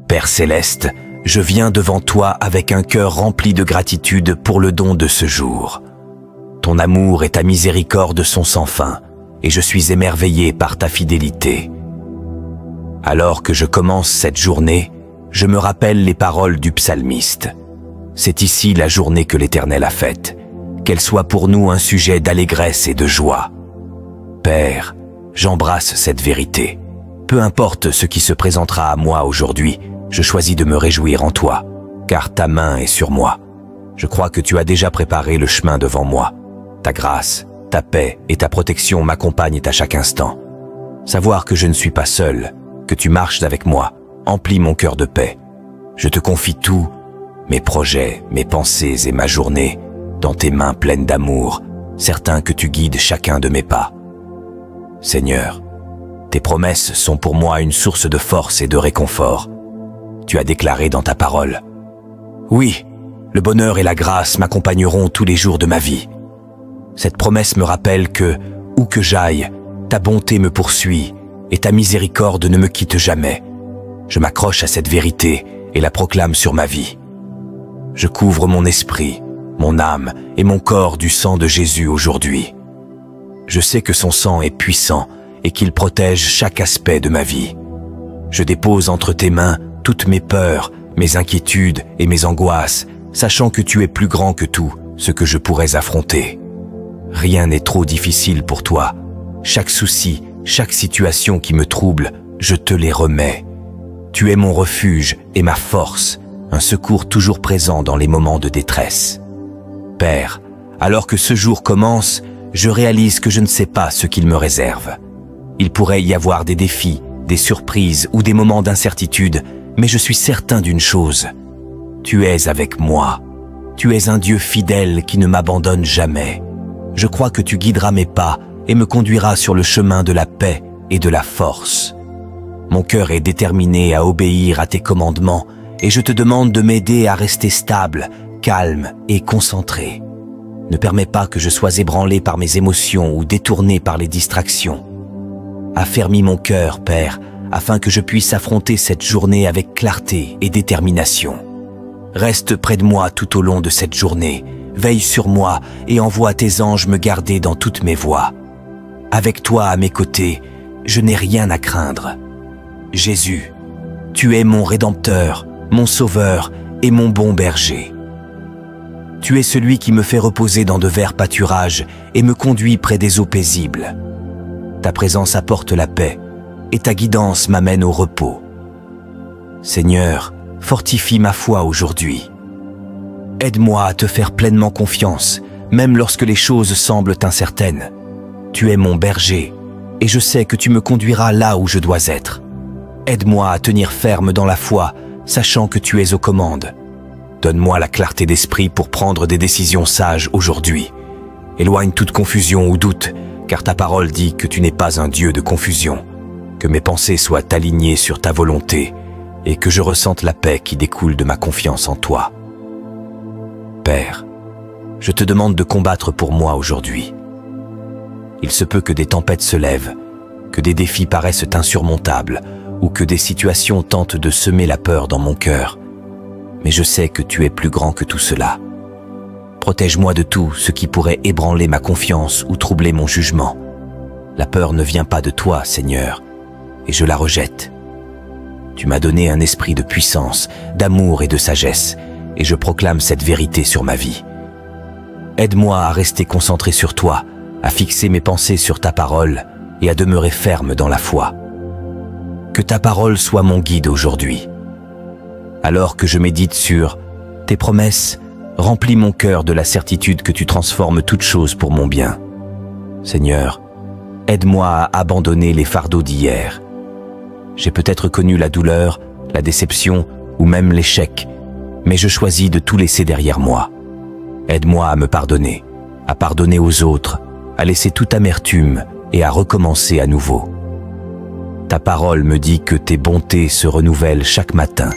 Père céleste, je viens devant toi avec un cœur rempli de gratitude pour le don de ce jour. Ton amour et ta miséricorde sont sans fin, et je suis émerveillé par ta fidélité. Alors que je commence cette journée, je me rappelle les paroles du psalmiste. C'est ici la journée que l'Éternel a faite, qu'elle soit pour nous un sujet d'allégresse et de joie. Père, j'embrasse cette vérité. Peu importe ce qui se présentera à moi aujourd'hui, je choisis de me réjouir en toi, car ta main est sur moi. Je crois que tu as déjà préparé le chemin devant moi. Ta grâce, ta paix et ta protection m'accompagnent à chaque instant. Savoir que je ne suis pas seul, que tu marches avec moi, emplit mon cœur de paix. Je te confie tout, mes projets, mes pensées et ma journée, dans tes mains pleines d'amour, certain que tu guides chacun de mes pas. Seigneur, tes promesses sont pour moi une source de force et de réconfort. Tu as déclaré dans ta parole: oui, le bonheur et la grâce m'accompagneront tous les jours de ma vie. Cette promesse me rappelle que, où que j'aille, ta bonté me poursuit et ta miséricorde ne me quitte jamais. Je m'accroche à cette vérité et la proclame sur ma vie. Je couvre mon esprit, mon âme et mon corps du sang de Jésus aujourd'hui. Je sais que son sang est puissant et qu'il protège chaque aspect de ma vie. Je dépose entre tes mains toutes mes peurs, mes inquiétudes et mes angoisses, sachant que tu es plus grand que tout ce que je pourrais affronter. Rien n'est trop difficile pour toi. Chaque souci, chaque situation qui me trouble, je te les remets. Tu es mon refuge et ma force, un secours toujours présent dans les moments de détresse. Père, alors que ce jour commence, je réalise que je ne sais pas ce qu'il me réserve. Il pourrait y avoir des défis, des surprises ou des moments d'incertitude, mais je suis certain d'une chose. Tu es avec moi. Tu es un Dieu fidèle qui ne m'abandonne jamais. Je crois que tu guideras mes pas et me conduiras sur le chemin de la paix et de la force. Mon cœur est déterminé à obéir à tes commandements et je te demande de m'aider à rester stable, calme et concentré. Ne permets pas que je sois ébranlé par mes émotions ou détourné par les distractions. Affermis mon cœur, Père, afin que je puisse affronter cette journée avec clarté et détermination. Reste près de moi tout au long de cette journée, veille sur moi et envoie tes anges me garder dans toutes mes voies. Avec toi à mes côtés, je n'ai rien à craindre. Jésus, tu es mon Rédempteur, mon Sauveur et mon bon berger. Tu es celui qui me fait reposer dans de verts pâturages et me conduit près des eaux paisibles. Ta présence apporte la paix et ta guidance m'amène au repos. Seigneur, fortifie ma foi aujourd'hui. Aide-moi à te faire pleinement confiance, même lorsque les choses semblent incertaines. Tu es mon berger, et je sais que tu me conduiras là où je dois être. Aide-moi à tenir ferme dans la foi, sachant que tu es aux commandes. Donne-moi la clarté d'esprit pour prendre des décisions sages aujourd'hui. Éloigne toute confusion ou doute, car ta parole dit que tu n'es pas un Dieu de confusion. Que mes pensées soient alignées sur ta volonté, et que je ressente la paix qui découle de ma confiance en toi. Père, je te demande de combattre pour moi aujourd'hui. Il se peut que des tempêtes se lèvent, que des défis paraissent insurmontables, ou que des situations tentent de semer la peur dans mon cœur. Mais je sais que tu es plus grand que tout cela. Protège-moi de tout ce qui pourrait ébranler ma confiance ou troubler mon jugement. La peur ne vient pas de toi, Seigneur, et je la rejette. Tu m'as donné un esprit de puissance, d'amour et de sagesse, et je proclame cette vérité sur ma vie. Aide-moi à rester concentré sur toi, à fixer mes pensées sur ta parole et à demeurer ferme dans la foi. Que ta parole soit mon guide aujourd'hui. Alors que je médite sur tes promesses, remplis mon cœur de la certitude que tu transformes toutes choses pour mon bien. Seigneur, aide-moi à abandonner les fardeaux d'hier. J'ai peut-être connu la douleur, la déception ou même l'échec, mais je choisis de tout laisser derrière moi. Aide-moi à me pardonner, à pardonner aux autres, à laisser toute amertume et à recommencer à nouveau. Ta parole me dit que tes bontés se renouvellent chaque matin,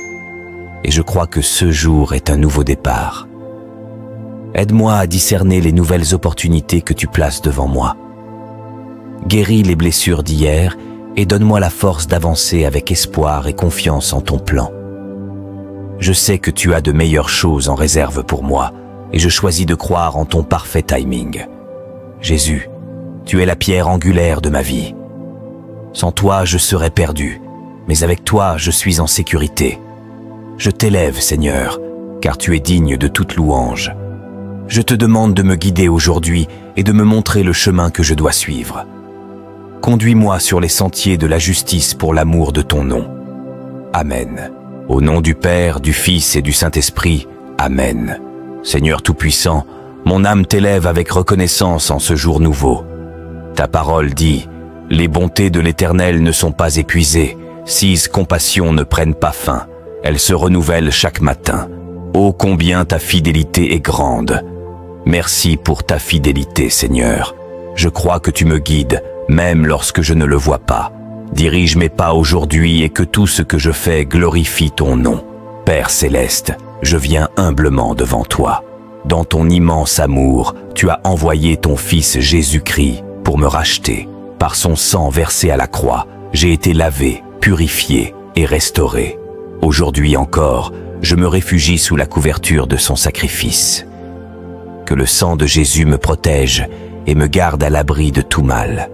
et je crois que ce jour est un nouveau départ. Aide-moi à discerner les nouvelles opportunités que tu places devant moi. Guéris les blessures d'hier et donne-moi la force d'avancer avec espoir et confiance en ton plan. Je sais que tu as de meilleures choses en réserve pour moi, et je choisis de croire en ton parfait timing. Jésus, tu es la pierre angulaire de ma vie. Sans toi, je serais perdu, mais avec toi, je suis en sécurité. Je t'élève, Seigneur, car tu es digne de toute louange. Je te demande de me guider aujourd'hui et de me montrer le chemin que je dois suivre. Conduis-moi sur les sentiers de la justice pour l'amour de ton nom. Amen. Au nom du Père, du Fils et du Saint-Esprit. Amen. Seigneur Tout-Puissant, mon âme t'élève avec reconnaissance en ce jour nouveau. Ta parole dit, « Les bontés de l'Éternel ne sont pas épuisées, ses compassions ne prennent pas fin, elles se renouvellent chaque matin. Ô combien ta fidélité est grande. » Merci pour ta fidélité, Seigneur. Je crois que tu me guides, même lorsque je ne le vois pas. Dirige mes pas aujourd'hui et que tout ce que je fais glorifie ton nom. Père céleste, je viens humblement devant toi. Dans ton immense amour, tu as envoyé ton Fils Jésus-Christ pour me racheter. Par son sang versé à la croix, j'ai été lavé, purifié et restauré. Aujourd'hui encore, je me réfugie sous la couverture de son sacrifice. Que le sang de Jésus me protège et me garde à l'abri de tout mal.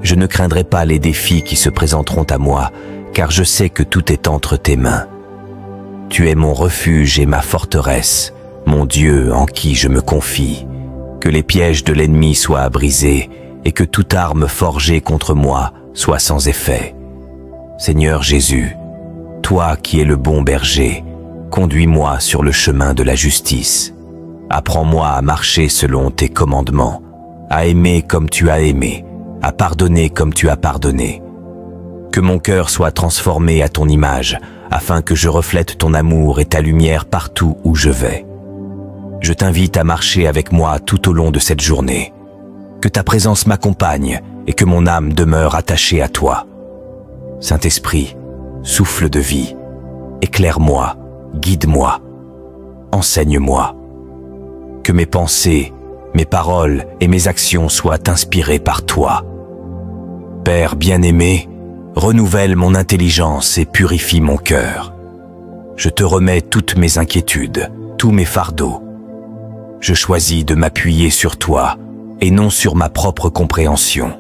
Je ne craindrai pas les défis qui se présenteront à moi, car je sais que tout est entre tes mains. Tu es mon refuge et ma forteresse, mon Dieu en qui je me confie. Que les pièges de l'ennemi soient brisés et que toute arme forgée contre moi soit sans effet. Seigneur Jésus, toi qui es le bon berger, conduis-moi sur le chemin de la justice. Apprends-moi à marcher selon tes commandements, à aimer comme tu as aimé, à pardonner comme tu as pardonné. Que mon cœur soit transformé à ton image, afin que je reflète ton amour et ta lumière partout où je vais. Je t'invite à marcher avec moi tout au long de cette journée. Que ta présence m'accompagne et que mon âme demeure attachée à toi. Saint-Esprit, souffle de vie, éclaire-moi, guide-moi, enseigne-moi. Que mes pensées, mes paroles et mes actions soient inspirées par toi. Père bien-aimé, renouvelle mon intelligence et purifie mon cœur. Je te remets toutes mes inquiétudes, tous mes fardeaux. Je choisis de m'appuyer sur toi et non sur ma propre compréhension.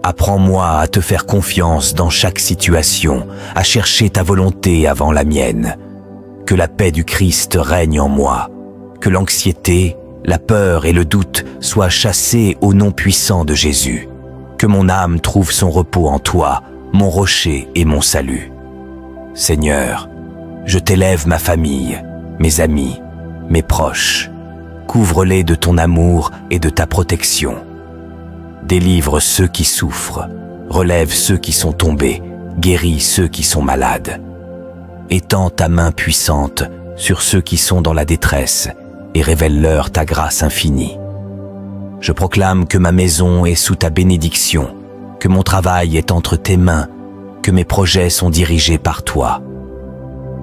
Apprends-moi à te faire confiance dans chaque situation, à chercher ta volonté avant la mienne. Que la paix du Christ règne en moi. Que l'anxiété, la peur et le doute soient chassés au nom puissant de Jésus. Que mon âme trouve son repos en toi, mon rocher et mon salut. Seigneur, je t'élève ma famille, mes amis, mes proches. Couvre-les de ton amour et de ta protection. Délivre ceux qui souffrent, relève ceux qui sont tombés, guéris ceux qui sont malades. Étends ta main puissante sur ceux qui sont dans la détresse et révèle-leur ta grâce infinie. Je proclame que ma maison est sous ta bénédiction, que mon travail est entre tes mains, que mes projets sont dirigés par toi.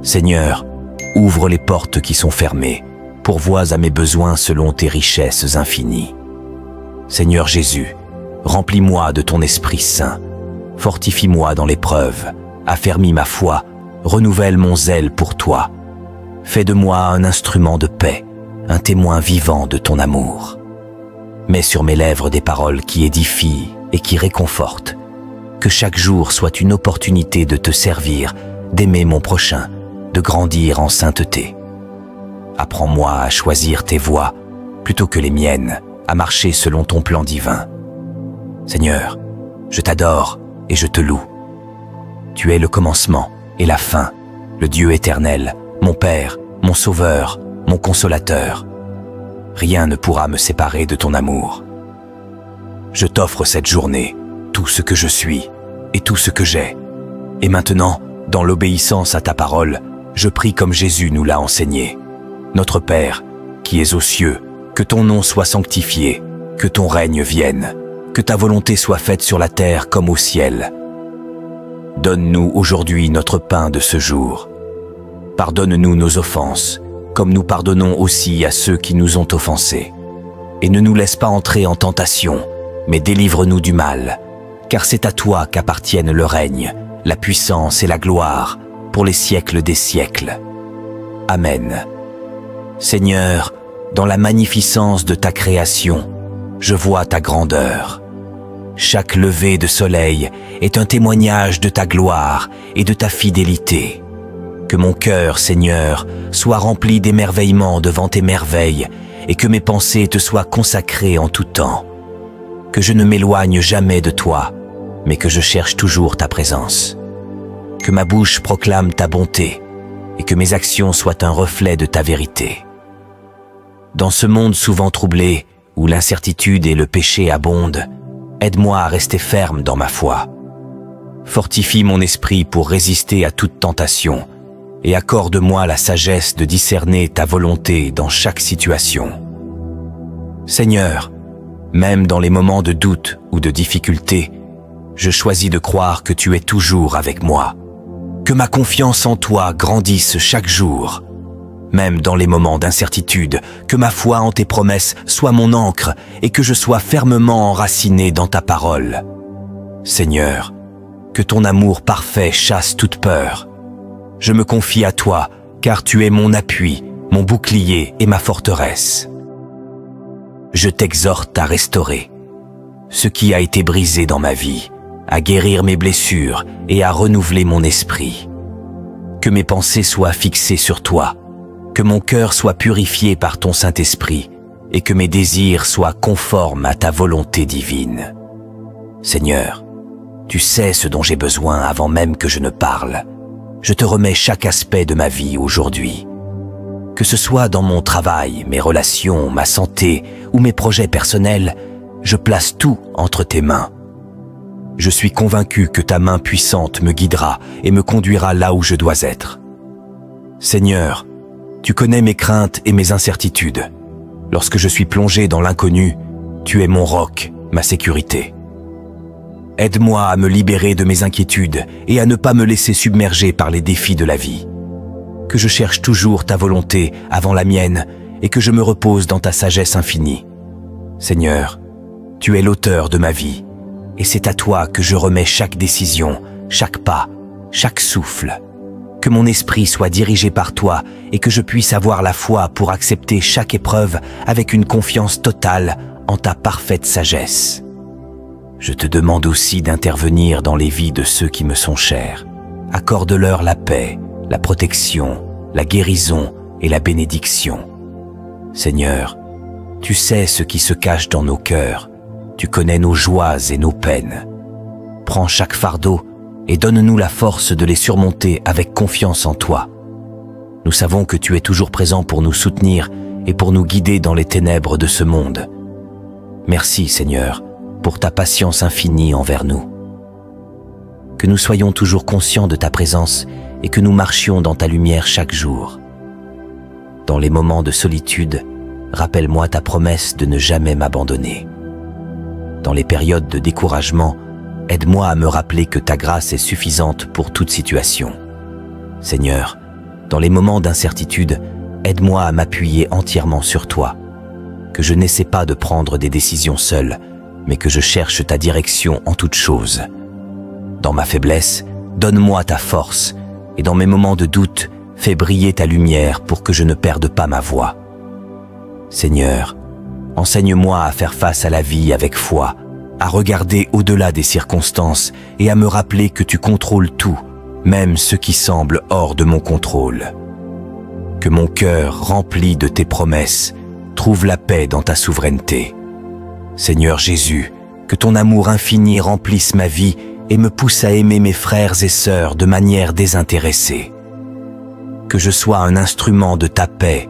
Seigneur, ouvre les portes qui sont fermées, pourvois à mes besoins selon tes richesses infinies. Seigneur Jésus, remplis-moi de ton Esprit Saint, fortifie-moi dans l'épreuve, affermis ma foi, renouvelle mon zèle pour toi. Fais de moi un instrument de paix, un témoin vivant de ton amour. Mets sur mes lèvres des paroles qui édifient et qui réconfortent. Que chaque jour soit une opportunité de te servir, d'aimer mon prochain, de grandir en sainteté. Apprends-moi à choisir tes voies plutôt que les miennes, à marcher selon ton plan divin. Seigneur, je t'adore et je te loue. Tu es le commencement et la fin, le Dieu éternel, mon Père, mon Sauveur, mon Consolateur. Rien ne pourra me séparer de ton amour. Je t'offre cette journée, tout ce que je suis et tout ce que j'ai. Et maintenant, dans l'obéissance à ta parole, je prie comme Jésus nous l'a enseigné. Notre Père, qui es aux cieux, que ton nom soit sanctifié, que ton règne vienne, que ta volonté soit faite sur la terre comme au ciel. Donne-nous aujourd'hui notre pain de ce jour. Pardonne-nous nos offenses, comme nous pardonnons aussi à ceux qui nous ont offensés. Et ne nous laisse pas entrer en tentation, mais délivre-nous du mal, car c'est à toi qu'appartiennent le règne, la puissance et la gloire, pour les siècles des siècles. Amen. Seigneur, dans la magnificence de ta création, je vois ta grandeur. Chaque lever de soleil est un témoignage de ta gloire et de ta fidélité. Que mon cœur, Seigneur, soit rempli d'émerveillement devant tes merveilles et que mes pensées te soient consacrées en tout temps. Que je ne m'éloigne jamais de toi, mais que je cherche toujours ta présence. Que ma bouche proclame ta bonté et que mes actions soient un reflet de ta vérité. Dans ce monde souvent troublé, où l'incertitude et le péché abondent, aide-moi à rester ferme dans ma foi. Fortifie mon esprit pour résister à toute tentation et accorde-moi la sagesse de discerner ta volonté dans chaque situation. Seigneur, même dans les moments de doute ou de difficulté, je choisis de croire que tu es toujours avec moi. Que ma confiance en toi grandisse chaque jour. Même dans les moments d'incertitude, que ma foi en tes promesses soit mon ancre et que je sois fermement enraciné dans ta parole. Seigneur, que ton amour parfait chasse toute peur. Je me confie à toi, car tu es mon appui, mon bouclier et ma forteresse. Je t'exhorte à restaurer ce qui a été brisé dans ma vie, à guérir mes blessures et à renouveler mon esprit. Que mes pensées soient fixées sur toi, que mon cœur soit purifié par ton Saint-Esprit et que mes désirs soient conformes à ta volonté divine. Seigneur, tu sais ce dont j'ai besoin avant même que je ne parle. Je te remets chaque aspect de ma vie aujourd'hui. Que ce soit dans mon travail, mes relations, ma santé ou mes projets personnels, je place tout entre tes mains. Je suis convaincu que ta main puissante me guidera et me conduira là où je dois être. Seigneur, tu connais mes craintes et mes incertitudes. Lorsque je suis plongé dans l'inconnu, tu es mon roc, ma sécurité. Aide-moi à me libérer de mes inquiétudes et à ne pas me laisser submerger par les défis de la vie. Que je cherche toujours ta volonté avant la mienne et que je me repose dans ta sagesse infinie. Seigneur, tu es l'auteur de ma vie et c'est à toi que je remets chaque décision, chaque pas, chaque souffle. Que mon esprit soit dirigé par toi et que je puisse avoir la foi pour accepter chaque épreuve avec une confiance totale en ta parfaite sagesse. Je te demande aussi d'intervenir dans les vies de ceux qui me sont chers. Accorde-leur la paix, la protection, la guérison et la bénédiction. Seigneur, tu sais ce qui se cache dans nos cœurs. Tu connais nos joies et nos peines. Prends chaque fardeau et donne-nous la force de les surmonter avec confiance en toi. Nous savons que tu es toujours présent pour nous soutenir et pour nous guider dans les ténèbres de ce monde. Merci, Seigneur, pour ta patience infinie envers nous. Que nous soyons toujours conscients de ta présence et que nous marchions dans ta lumière chaque jour. Dans les moments de solitude, rappelle-moi ta promesse de ne jamais m'abandonner. Dans les périodes de découragement, aide-moi à me rappeler que ta grâce est suffisante pour toute situation. Seigneur, dans les moments d'incertitude, aide-moi à m'appuyer entièrement sur toi. Que je n'essaie pas de prendre des décisions seul, mais que je cherche ta direction en toutes choses. Dans ma faiblesse, donne-moi ta force, et dans mes moments de doute, fais briller ta lumière pour que je ne perde pas ma voie. Seigneur, enseigne-moi à faire face à la vie avec foi, à regarder au-delà des circonstances et à me rappeler que tu contrôles tout, même ce qui semble hors de mon contrôle. Que mon cœur, rempli de tes promesses, trouve la paix dans ta souveraineté. Seigneur Jésus, que ton amour infini remplisse ma vie et me pousse à aimer mes frères et sœurs de manière désintéressée. Que je sois un instrument de ta paix,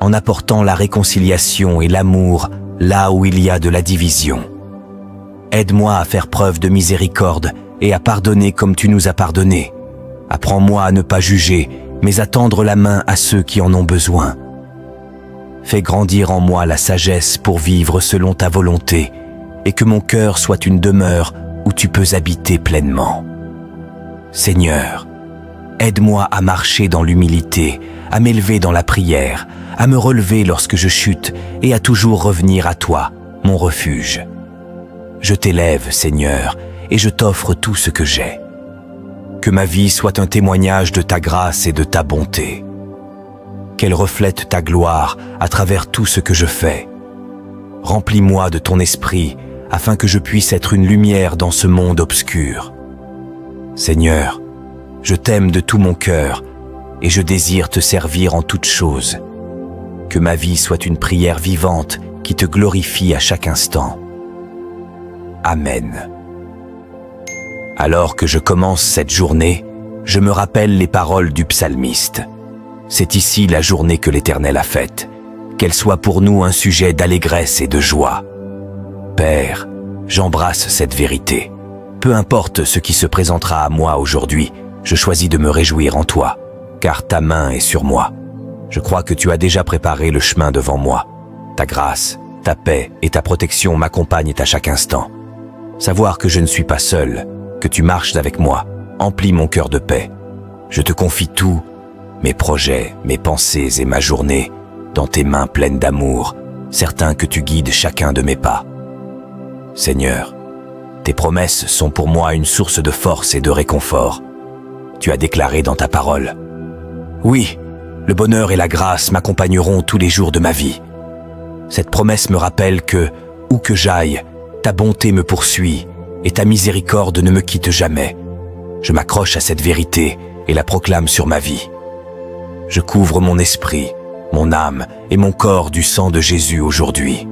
en apportant la réconciliation et l'amour là où il y a de la division. Aide-moi à faire preuve de miséricorde et à pardonner comme tu nous as pardonné. Apprends-moi à ne pas juger, mais à tendre la main à ceux qui en ont besoin. Fais grandir en moi la sagesse pour vivre selon ta volonté et que mon cœur soit une demeure où tu peux habiter pleinement. Seigneur, aide-moi à marcher dans l'humilité, à m'élever dans la prière, à me relever lorsque je chute et à toujours revenir à toi, mon refuge. Je t'élève, Seigneur, et je t'offre tout ce que j'ai. Que ma vie soit un témoignage de ta grâce et de ta bonté. Qu'elle reflète ta gloire à travers tout ce que je fais. Remplis-moi de ton esprit afin que je puisse être une lumière dans ce monde obscur. Seigneur, je t'aime de tout mon cœur et je désire te servir en toutes choses. Que ma vie soit une prière vivante qui te glorifie à chaque instant. Amen. Alors que je commence cette journée, je me rappelle les paroles du psalmiste. C'est ici la journée que l'Éternel a faite. Qu'elle soit pour nous un sujet d'allégresse et de joie. Père, j'embrasse cette vérité. Peu importe ce qui se présentera à moi aujourd'hui, je choisis de me réjouir en toi, car ta main est sur moi. Je crois que tu as déjà préparé le chemin devant moi. Ta grâce, ta paix et ta protection m'accompagnent à chaque instant. Savoir que je ne suis pas seul, que tu marches avec moi, emplit mon cœur de paix. Je te confie tout, mes projets, mes pensées et ma journée, dans tes mains pleines d'amour, certain que tu guides chacun de mes pas. Seigneur, tes promesses sont pour moi une source de force et de réconfort. Tu as déclaré dans ta parole. Oui, le bonheur et la grâce m'accompagneront tous les jours de ma vie. Cette promesse me rappelle que, où que j'aille, ta bonté me poursuit et ta miséricorde ne me quitte jamais. Je m'accroche à cette vérité et la proclame sur ma vie. Je couvre mon esprit, mon âme et mon corps du sang de Jésus aujourd'hui.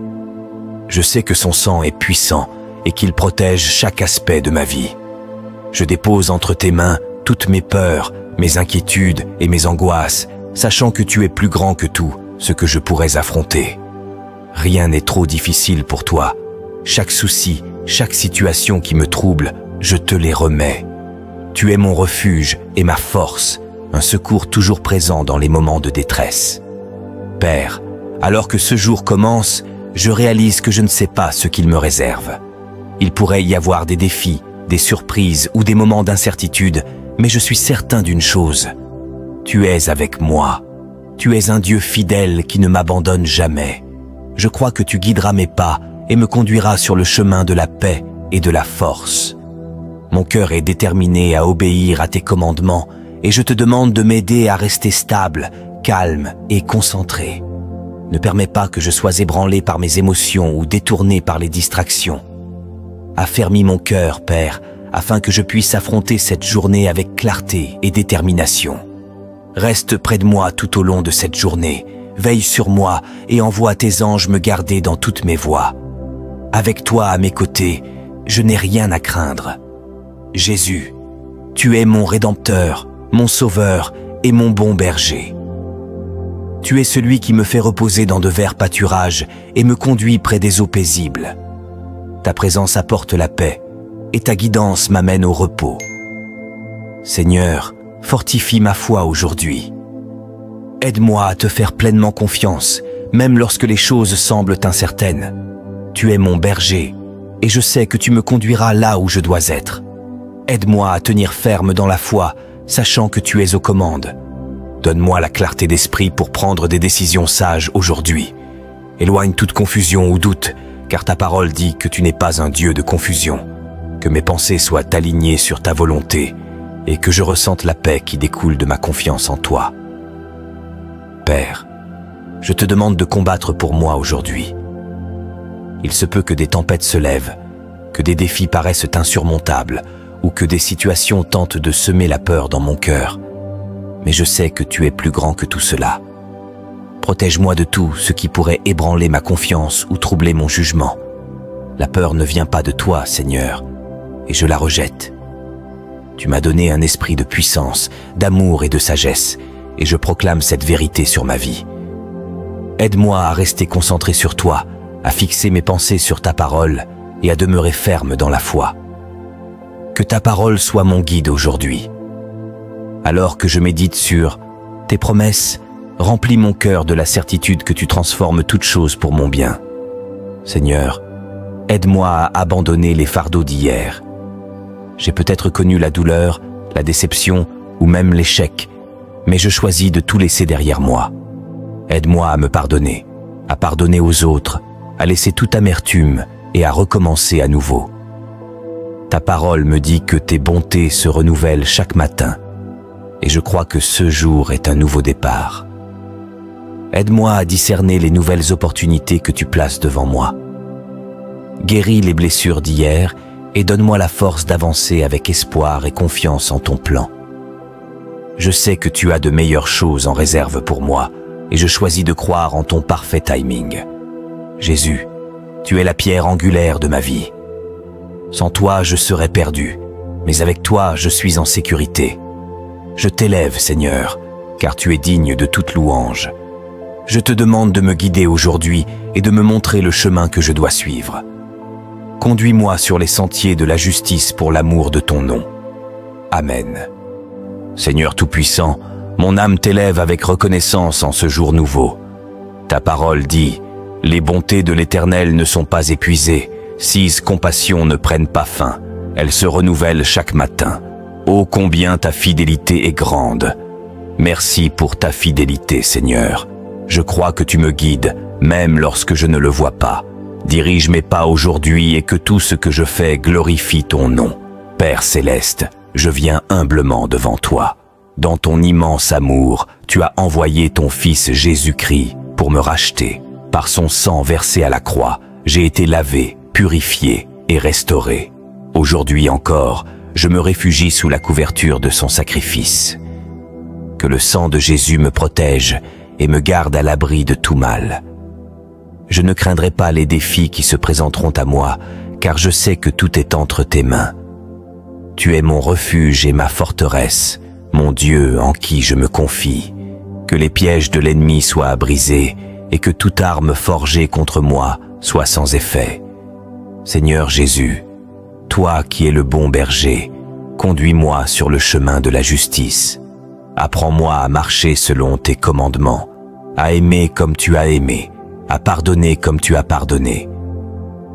Je sais que son sang est puissant et qu'il protège chaque aspect de ma vie. Je dépose entre tes mains toutes mes peurs, mes inquiétudes et mes angoisses, sachant que tu es plus grand que tout ce que je pourrais affronter. Rien n'est trop difficile pour toi. Chaque souci, chaque situation qui me trouble, je te les remets. Tu es mon refuge et ma force, un secours toujours présent dans les moments de détresse. Père, alors que ce jour commence, je réalise que je ne sais pas ce qu'il me réserve. Il pourrait y avoir des défis, des surprises ou des moments d'incertitude, mais je suis certain d'une chose. Tu es avec moi. Tu es un Dieu fidèle qui ne m'abandonne jamais. Je crois que tu guideras mes pas et me conduiras sur le chemin de la paix et de la force. Mon cœur est déterminé à obéir à tes commandements et je te demande de m'aider à rester stable, calme et concentré. Ne permets pas que je sois ébranlé par mes émotions ou détourné par les distractions. Affermis mon cœur, Père, afin que je puisse affronter cette journée avec clarté et détermination. Reste près de moi tout au long de cette journée, veille sur moi et envoie tes anges me garder dans toutes mes voies. Avec toi à mes côtés, je n'ai rien à craindre. Jésus, tu es mon Rédempteur, mon Sauveur et mon bon berger. Tu es celui qui me fait reposer dans de verts pâturages et me conduit près des eaux paisibles. Ta présence apporte la paix et ta guidance m'amène au repos. Seigneur, fortifie ma foi aujourd'hui. Aide-moi à te faire pleinement confiance, même lorsque les choses semblent incertaines. Tu es mon berger et je sais que tu me conduiras là où je dois être. Aide-moi à tenir ferme dans la foi, sachant que tu es aux commandes. Donne-moi la clarté d'esprit pour prendre des décisions sages aujourd'hui. Éloigne toute confusion ou doute, car ta parole dit que tu n'es pas un Dieu de confusion. Que mes pensées soient alignées sur ta volonté et que je ressente la paix qui découle de ma confiance en toi. Père, je te demande de combattre pour moi aujourd'hui. Il se peut que des tempêtes se lèvent, que des défis paraissent insurmontables ou que des situations tentent de semer la peur dans mon cœur. Mais je sais que tu es plus grand que tout cela. Protège-moi de tout ce qui pourrait ébranler ma confiance ou troubler mon jugement. La peur ne vient pas de toi, Seigneur, et je la rejette. Tu m'as donné un esprit de puissance, d'amour et de sagesse, et je proclame cette vérité sur ma vie. Aide-moi à rester concentré sur toi, à fixer mes pensées sur ta parole et à demeurer ferme dans la foi. Que ta parole soit mon guide aujourd'hui. Alors que je médite sur tes promesses, remplis mon cœur de la certitude que tu transformes toutes choses pour mon bien. Seigneur, aide-moi à abandonner les fardeaux d'hier. J'ai peut-être connu la douleur, la déception ou même l'échec, mais je choisis de tout laisser derrière moi. Aide-moi à me pardonner, à pardonner aux autres, à laisser toute amertume et à recommencer à nouveau. Ta parole me dit que tes bontés se renouvellent chaque matin, et je crois que ce jour est un nouveau départ. Aide-moi à discerner les nouvelles opportunités que tu places devant moi. Guéris les blessures d'hier et donne-moi la force d'avancer avec espoir et confiance en ton plan. Je sais que tu as de meilleures choses en réserve pour moi et je choisis de croire en ton parfait timing. Jésus, tu es la pierre angulaire de ma vie. Sans toi, je serais perdu, mais avec toi, je suis en sécurité. Je t'élève, Seigneur, car tu es digne de toute louange. Je te demande de me guider aujourd'hui et de me montrer le chemin que je dois suivre. Conduis-moi sur les sentiers de la justice pour l'amour de ton nom. Amen. Seigneur Tout-Puissant, mon âme t'élève avec reconnaissance en ce jour nouveau. Ta parole dit, « Les bontés de l'Éternel ne sont pas épuisées, ses compassions ne prennent pas fin, elles se renouvellent chaque matin. Ô combien ta fidélité est grande. Merci pour ta fidélité, Seigneur. Je crois que tu me guides, même lorsque je ne le vois pas. Dirige mes pas aujourd'hui et que tout ce que je fais glorifie ton nom. Père céleste, je viens humblement devant toi. Dans ton immense amour, tu as envoyé ton Fils Jésus-Christ pour me racheter. Par son sang versé à la croix, j'ai été lavé, purifié et restauré. Aujourd'hui encore, je me réfugie sous la couverture de son sacrifice. Que le sang de Jésus me protège et me garde à l'abri de tout mal. Je ne craindrai pas les défis qui se présenteront à moi, car je sais que tout est entre tes mains. Tu es mon refuge et ma forteresse, mon Dieu en qui je me confie. Que les pièges de l'ennemi soient brisés et que toute arme forgée contre moi soit sans effet. Seigneur Jésus, toi qui es le bon berger, conduis-moi sur le chemin de la justice. Apprends-moi à marcher selon tes commandements, à aimer comme tu as aimé, à pardonner comme tu as pardonné.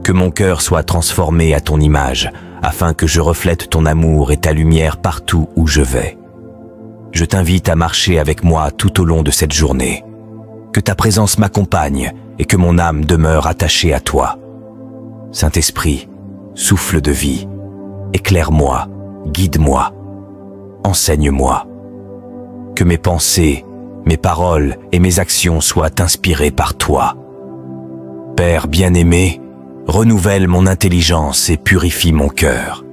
Que mon cœur soit transformé à ton image, afin que je reflète ton amour et ta lumière partout où je vais. Je t'invite à marcher avec moi tout au long de cette journée. Que ta présence m'accompagne et que mon âme demeure attachée à toi. Saint-Esprit, souffle de vie, éclaire-moi, guide-moi, enseigne-moi. Que mes pensées, mes paroles et mes actions soient inspirées par toi. Père bien-aimé, renouvelle mon intelligence et purifie mon cœur.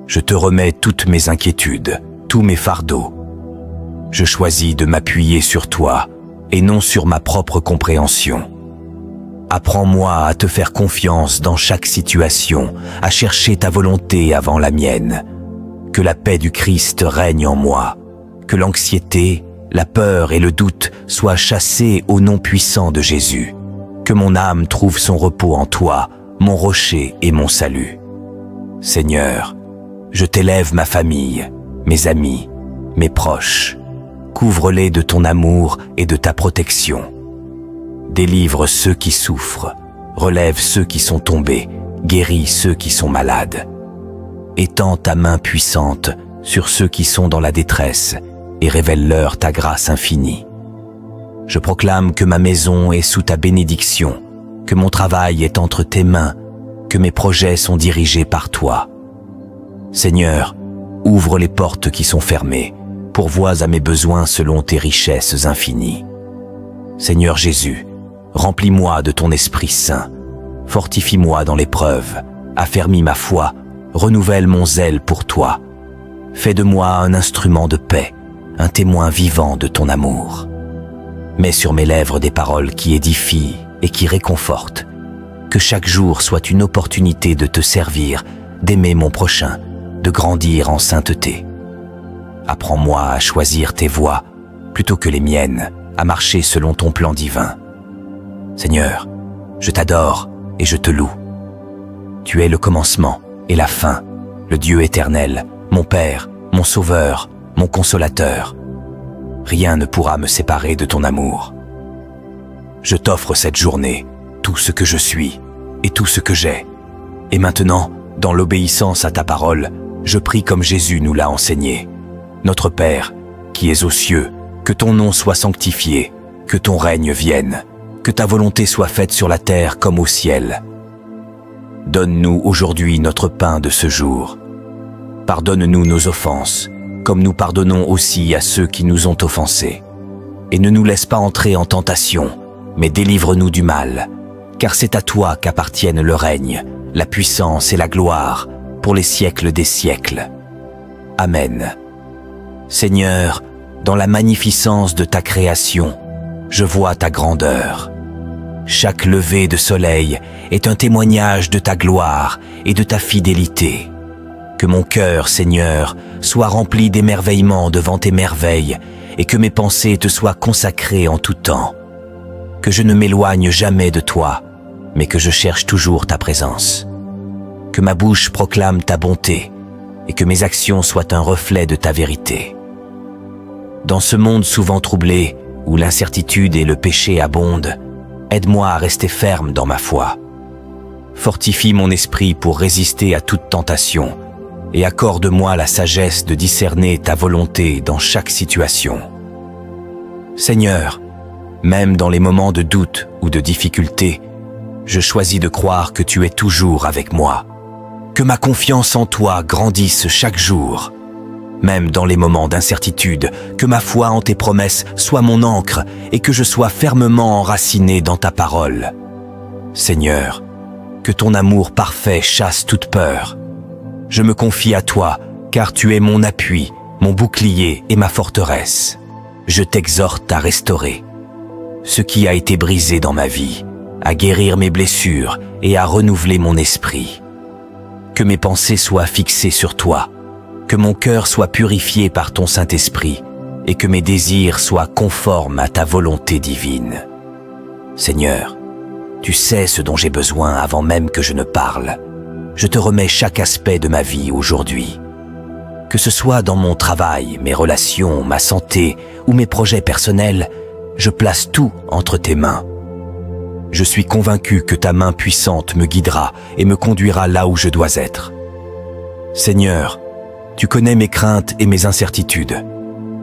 Je te remets toutes mes inquiétudes, tous mes fardeaux. Je choisis de m'appuyer sur toi et non sur ma propre compréhension. Apprends-moi à te faire confiance dans chaque situation, à chercher ta volonté avant la mienne. Que la paix du Christ règne en moi, que l'anxiété, la peur et le doute soient chassés au nom puissant de Jésus. Que mon âme trouve son repos en toi, mon rocher et mon salut. Seigneur, je t'élève ma famille, mes amis, mes proches. Couvre-les de ton amour et de ta protection. Délivre ceux qui souffrent, relève ceux qui sont tombés, guéris ceux qui sont malades. Étends ta main puissante sur ceux qui sont dans la détresse et révèle-leur ta grâce infinie. Je proclame que ma maison est sous ta bénédiction, que mon travail est entre tes mains, que mes projets sont dirigés par toi. Seigneur, ouvre les portes qui sont fermées, pourvois à mes besoins selon tes richesses infinies. Seigneur Jésus, remplis-moi de ton Esprit Saint, fortifie-moi dans l'épreuve, affermis ma foi, renouvelle mon zèle pour toi. Fais de moi un instrument de paix, un témoin vivant de ton amour. Mets sur mes lèvres des paroles qui édifient et qui réconfortent. Que chaque jour soit une opportunité de te servir, d'aimer mon prochain, de grandir en sainteté. Apprends-moi à choisir tes voies plutôt que les miennes, à marcher selon ton plan divin. Seigneur, je t'adore et je te loue. Tu es le commencement et la fin, le Dieu éternel, mon Père, mon Sauveur, mon Consolateur. Rien ne pourra me séparer de ton amour. Je t'offre cette journée, tout ce que je suis et tout ce que j'ai. Et maintenant, dans l'obéissance à ta parole, je prie comme Jésus nous l'a enseigné. Notre Père, qui es aux cieux, que ton nom soit sanctifié, que ton règne vienne, que ta volonté soit faite sur la terre comme au ciel. Donne-nous aujourd'hui notre pain de ce jour. Pardonne-nous nos offenses, comme nous pardonnons aussi à ceux qui nous ont offensés. Et ne nous laisse pas entrer en tentation, mais délivre-nous du mal, car c'est à toi qu'appartiennent le règne, la puissance et la gloire, pour les siècles des siècles. Amen. Seigneur, dans la magnificence de ta création, je vois ta grandeur. Chaque lever de soleil est un témoignage de ta gloire et de ta fidélité. Que mon cœur, Seigneur, soit rempli d'émerveillement devant tes merveilles et que mes pensées te soient consacrées en tout temps. Que je ne m'éloigne jamais de toi, mais que je cherche toujours ta présence. Que ma bouche proclame ta bonté et que mes actions soient un reflet de ta vérité. Dans ce monde souvent troublé, où l'incertitude et le péché abondent, aide-moi à rester ferme dans ma foi. Fortifie mon esprit pour résister à toute tentation et accorde-moi la sagesse de discerner ta volonté dans chaque situation. Seigneur, même dans les moments de doute ou de difficulté, je choisis de croire que tu es toujours avec moi. Que ma confiance en toi grandisse chaque jour. Même dans les moments d'incertitude, que ma foi en tes promesses soit mon ancre et que je sois fermement enraciné dans ta parole. Seigneur, que ton amour parfait chasse toute peur. Je me confie à toi, car tu es mon appui, mon bouclier et ma forteresse. Je t'exhorte à restaurer ce qui a été brisé dans ma vie, à guérir mes blessures et à renouveler mon esprit. Que mes pensées soient fixées sur toi, que mon cœur soit purifié par ton Saint-Esprit et que mes désirs soient conformes à ta volonté divine. Seigneur, tu sais ce dont j'ai besoin avant même que je ne parle. Je te remets chaque aspect de ma vie aujourd'hui. Que ce soit dans mon travail, mes relations, ma santé ou mes projets personnels, je place tout entre tes mains. Je suis convaincu que ta main puissante me guidera et me conduira là où je dois être. Seigneur, tu connais mes craintes et mes incertitudes.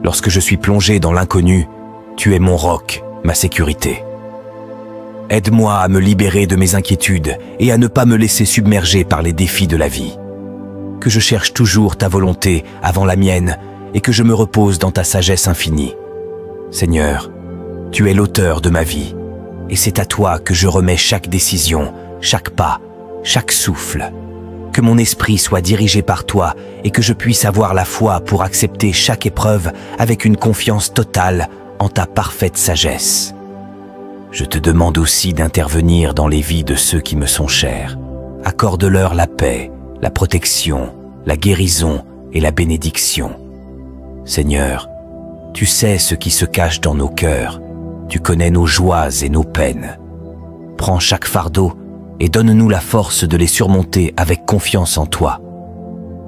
Lorsque je suis plongé dans l'inconnu, tu es mon roc, ma sécurité. Aide-moi à me libérer de mes inquiétudes et à ne pas me laisser submerger par les défis de la vie. Que je cherche toujours ta volonté avant la mienne et que je me repose dans ta sagesse infinie. Seigneur, tu es l'auteur de ma vie et c'est à toi que je remets chaque décision, chaque pas, chaque souffle. Que mon esprit soit dirigé par toi et que je puisse avoir la foi pour accepter chaque épreuve avec une confiance totale en ta parfaite sagesse. Je te demande aussi d'intervenir dans les vies de ceux qui me sont chers. Accorde-leur la paix, la protection, la guérison et la bénédiction. Seigneur, tu sais ce qui se cache dans nos cœurs. Tu connais nos joies et nos peines. Prends chaque fardeau et donne-nous la force de les surmonter avec confiance en toi.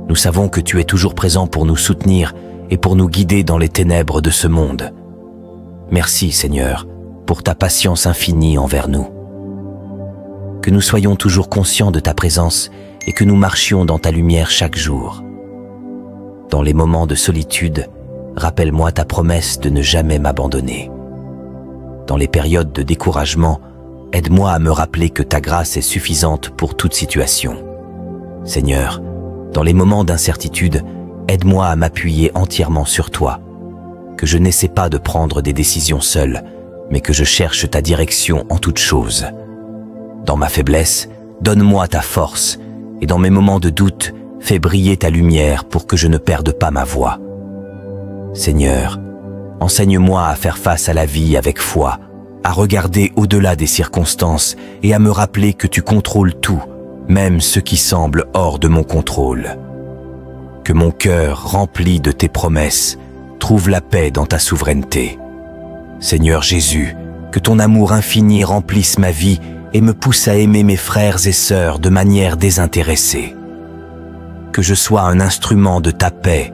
Nous savons que tu es toujours présent pour nous soutenir et pour nous guider dans les ténèbres de ce monde. Merci, Seigneur, pour ta patience infinie envers nous. Que nous soyons toujours conscients de ta présence et que nous marchions dans ta lumière chaque jour. Dans les moments de solitude, rappelle-moi ta promesse de ne jamais m'abandonner. Dans les périodes de découragement, aide-moi à me rappeler que ta grâce est suffisante pour toute situation. Seigneur, dans les moments d'incertitude, aide-moi à m'appuyer entièrement sur toi. Que je n'essaie pas de prendre des décisions seul, mais que je cherche ta direction en toutes choses. Dans ma faiblesse, donne-moi ta force, et dans mes moments de doute, fais briller ta lumière pour que je ne perde pas ma voie. Seigneur, enseigne-moi à faire face à la vie avec foi, à regarder au-delà des circonstances et à me rappeler que tu contrôles tout, même ce qui semble hors de mon contrôle. Que mon cœur, rempli de tes promesses, trouve la paix dans ta souveraineté. Seigneur Jésus, que ton amour infini remplisse ma vie et me pousse à aimer mes frères et sœurs de manière désintéressée. Que je sois un instrument de ta paix,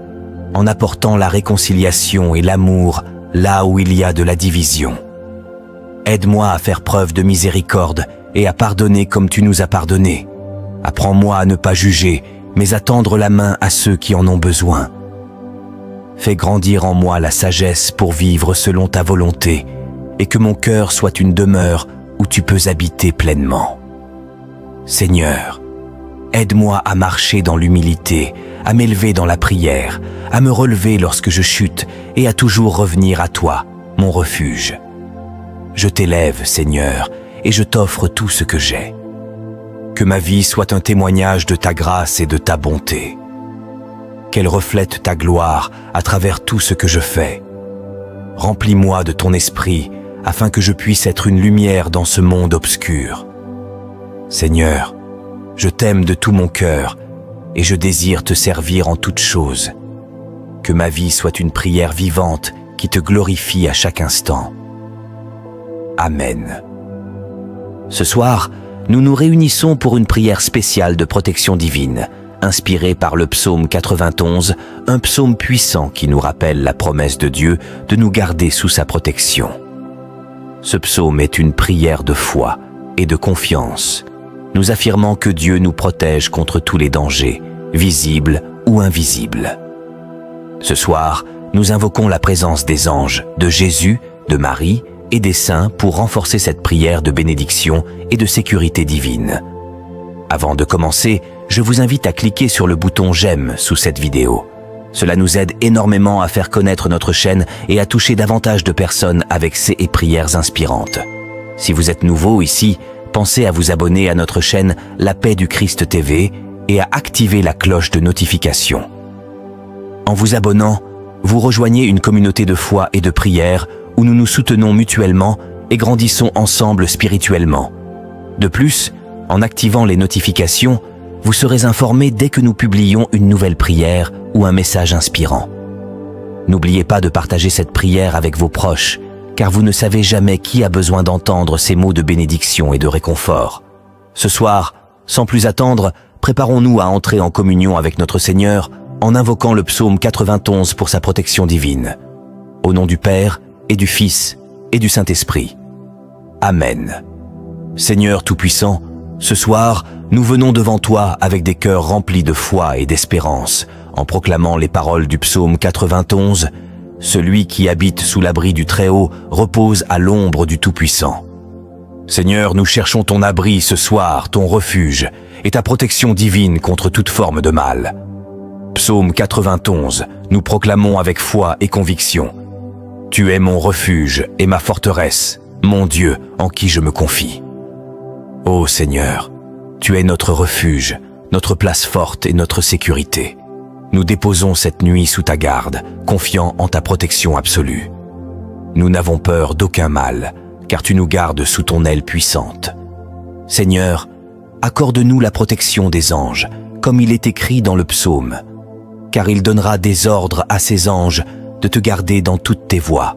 en apportant la réconciliation et l'amour là où il y a de la division. Aide-moi à faire preuve de miséricorde et à pardonner comme tu nous as pardonné. Apprends-moi à ne pas juger, mais à tendre la main à ceux qui en ont besoin. Fais grandir en moi la sagesse pour vivre selon ta volonté et que mon cœur soit une demeure où tu peux habiter pleinement. Seigneur, Aide-moi à marcher dans l'humilité, à m'élever dans la prière, à me relever lorsque je chute et à toujours revenir à toi, mon refuge. Je t'élève, Seigneur, et je t'offre tout ce que j'ai. Que ma vie soit un témoignage de ta grâce et de ta bonté. Qu'elle reflète ta gloire à travers tout ce que je fais. Remplis-moi de ton esprit afin que je puisse être une lumière dans ce monde obscur. Seigneur, je t'aime de tout mon cœur et je désire te servir en toutes choses. Que ma vie soit une prière vivante qui te glorifie à chaque instant. Amen. Ce soir, nous nous réunissons pour une prière spéciale de protection divine, inspirée par le psaume 91, un psaume puissant qui nous rappelle la promesse de Dieu de nous garder sous sa protection. Ce psaume est une prière de foi et de confiance, nous affirmant que Dieu nous protège contre tous les dangers, visibles ou invisibles. Ce soir, nous invoquons la présence des anges, de Jésus, de Marie et des saints pour renforcer cette prière de bénédiction et de sécurité divine. Avant de commencer, je vous invite à cliquer sur le bouton « J'aime » sous cette vidéo. Cela nous aide énormément à faire connaître notre chaîne et à toucher davantage de personnes avec ces prières inspirantes. Si vous êtes nouveau ici, pensez à vous abonner à notre chaîne La Paix du Christ TV et à activer la cloche de notification. En vous abonnant, vous rejoignez une communauté de foi et de prière où nous nous soutenons mutuellement et grandissons ensemble spirituellement. De plus, en activant les notifications, vous serez informés dès que nous publions une nouvelle prière ou un message inspirant. N'oubliez pas de partager cette prière avec vos proches, car vous ne savez jamais qui a besoin d'entendre ces mots de bénédiction et de réconfort. Ce soir, sans plus attendre, préparons-nous à entrer en communion avec notre Seigneur en invoquant le psaume 91 pour sa protection divine. Au nom du Père, et du Fils, et du Saint-Esprit. Amen. Seigneur Tout-Puissant, ce soir, nous venons devant toi avec des cœurs remplis de foi et d'espérance, en proclamant les paroles du psaume 91, « Celui qui habite sous l'abri du Très-Haut repose à l'ombre du Tout-Puissant ». Seigneur, nous cherchons ton abri ce soir, ton refuge, et ta protection divine contre toute forme de mal. Psaume 91, nous proclamons avec foi et conviction. Tu es mon refuge et ma forteresse, mon Dieu en qui je me confie. Ô Seigneur, tu es notre refuge, notre place forte et notre sécurité. Nous déposons cette nuit sous ta garde, confiants en ta protection absolue. Nous n'avons peur d'aucun mal, car tu nous gardes sous ton aile puissante. Seigneur, accorde-nous la protection des anges, comme il est écrit dans le psaume, car il donnera des ordres à ses anges de te garder dans toutes tes voies.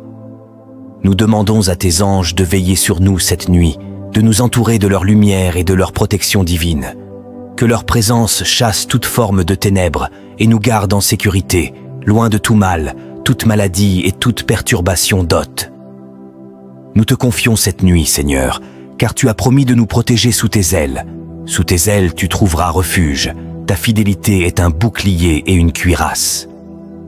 Nous demandons à tes anges de veiller sur nous cette nuit, de nous entourer de leur lumière et de leur protection divine. Que leur présence chasse toute forme de ténèbres et nous garde en sécurité, loin de tout mal, toute maladie et toute perturbation d'hôte. Nous te confions cette nuit, Seigneur, car tu as promis de nous protéger sous tes ailes. Sous tes ailes, tu trouveras refuge. Ta fidélité est un bouclier et une cuirasse.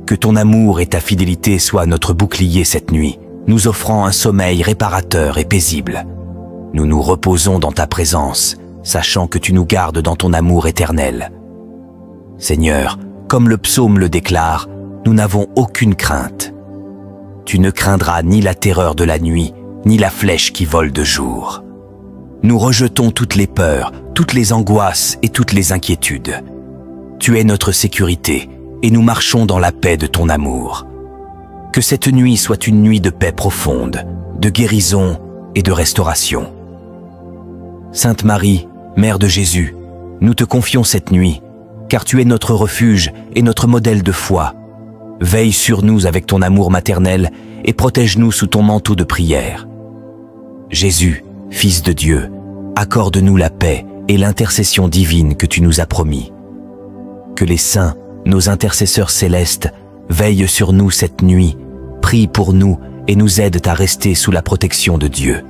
Que ton amour et ta fidélité soient notre bouclier cette nuit, nous offrant un sommeil réparateur et paisible. Nous nous reposons dans ta présence, sachant que tu nous gardes dans ton amour éternel. Seigneur, comme le psaume le déclare, nous n'avons aucune crainte. Tu ne craindras ni la terreur de la nuit, ni la flèche qui vole de jour. Nous rejetons toutes les peurs, toutes les angoisses et toutes les inquiétudes. Tu es notre sécurité, et nous marchons dans la paix de ton amour. Que cette nuit soit une nuit de paix profonde, de guérison et de restauration. Sainte Marie, Mère de Jésus, nous te confions cette nuit, car tu es notre refuge et notre modèle de foi. Veille sur nous avec ton amour maternel et protège-nous sous ton manteau de prière. Jésus, Fils de Dieu, accorde-nous la paix et l'intercession divine que tu nous as promis. Que les saints, nos intercesseurs célestes, veillent sur nous cette nuit, prient pour nous et nous aident à rester sous la protection de Dieu.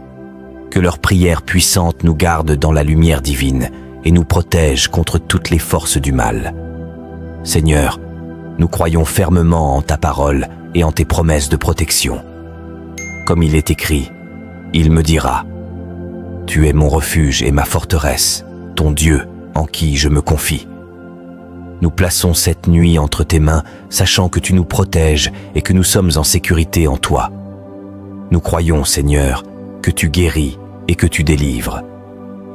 Que leurs prières puissantes nous gardent dans la lumière divine et nous protègent contre toutes les forces du mal. Seigneur, nous croyons fermement en ta parole et en tes promesses de protection. Comme il est écrit, il me dira, « Tu es mon refuge et ma forteresse, ton Dieu, en qui je me confie. Nous plaçons cette nuit entre tes mains, sachant que tu nous protèges et que nous sommes en sécurité en toi. Nous croyons, Seigneur, que tu guéris et que tu délivres.